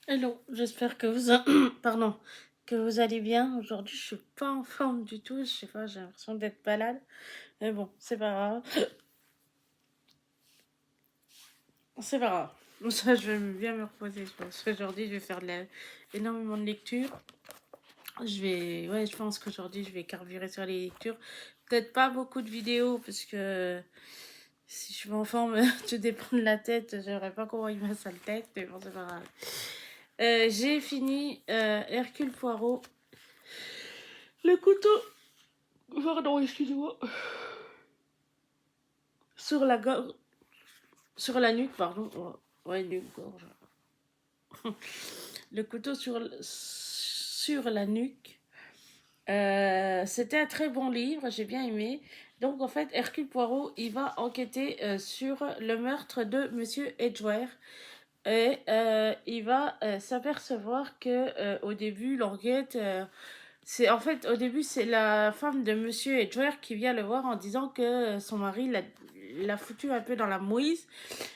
Hello, j'espère que pardon, que vous allez bien. Aujourd'hui, je suis pas en forme du tout. Je sais pas, j'ai l'impression d'être malade. Mais bon, c'est pas grave. C'est pas grave. Ça, je vais bien me reposer, je pense. Aujourd'hui, je vais faire énormément de lectures. Ouais, je pense qu'aujourd'hui, je vais carburer sur les lectures. Peut-être pas beaucoup de vidéos, parce que si je suis en forme, tout dépend de la tête. J'aimerais pas qu'on voie ma sale tête, mais bon, c'est pas grave. J'ai fini Hercule Poirot. Le couteau. Pardon, excusez-moi. Sur la gorge. Sur la nuque, pardon. Ouais, nuque, gorge. Le couteau sur la nuque. C'était un très bon livre, j'ai bien aimé. Donc en fait, Hercule Poirot, il va enquêter sur le meurtre de Monsieur Edgware. Et il va s'apercevoir que au début, l'enquête, c'est en fait au début c'est la femme de Monsieur Edgware qui vient le voir en disant que son mari l'a foutu un peu dans la mouise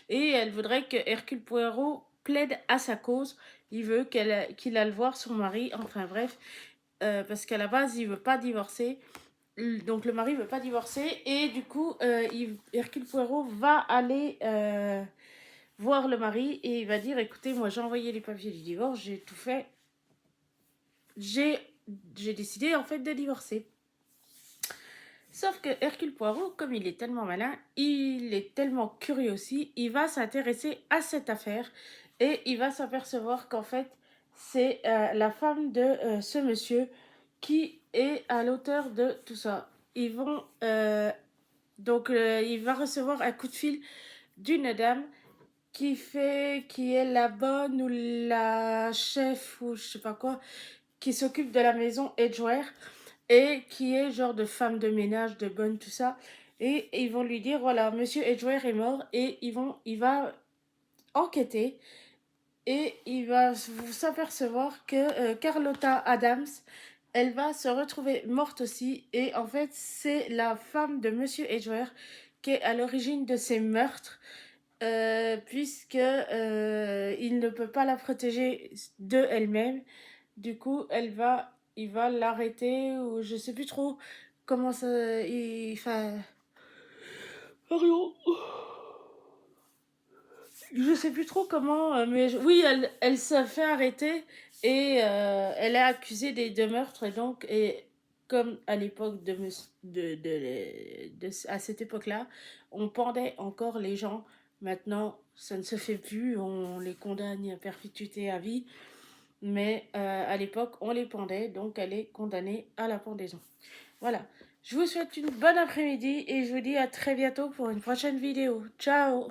et elle voudrait que Hercule Poirot plaide à sa cause. Il veut qu'il aille voir son mari. Enfin bref, parce qu'à la base il veut pas divorcer. Donc le mari veut pas divorcer et du coup Hercule Poirot va aller voir le mari et il va dire écoutez, moi j'ai envoyé les papiers du divorce, j'ai tout fait, j'ai j'ai décidé en fait de divorcer. Sauf que Hercule Poirot, comme il est tellement malin, il est tellement curieux aussi, il va s'intéresser à cette affaire et il va s'apercevoir qu'en fait c'est la femme de ce monsieur qui est à l'auteur de tout ça. Il va recevoir un coup de fil d'une dame qui est la bonne ou la chef ou je sais pas quoi, qui s'occupe de la maison Edgeware et qui est genre de femme de ménage, de bonne, tout ça. Et ils vont lui dire, voilà, Monsieur Edgeware est mort et il va enquêter et il va s'apercevoir que Carlotta Adams, elle va se retrouver morte aussi et en fait c'est la femme de Monsieur Edgeware qui est à l'origine de ces meurtres puisque il ne peut pas la protéger de elle-même. Du coup, il va l'arrêter ou je sais plus trop comment ça. Enfin, pardon. Je sais plus trop comment, mais oui, elle se fait arrêter et elle est accusée des deux meurtres et donc comme à l'époque à cette époque-là, on pendait encore les gens. Maintenant, ça ne se fait plus, on les condamne à perpétuité à vie. Mais à l'époque, on les pendait, donc elle est condamnée à la pendaison. Voilà. Je vous souhaite une bonne après-midi et je vous dis à très bientôt pour une prochaine vidéo. Ciao!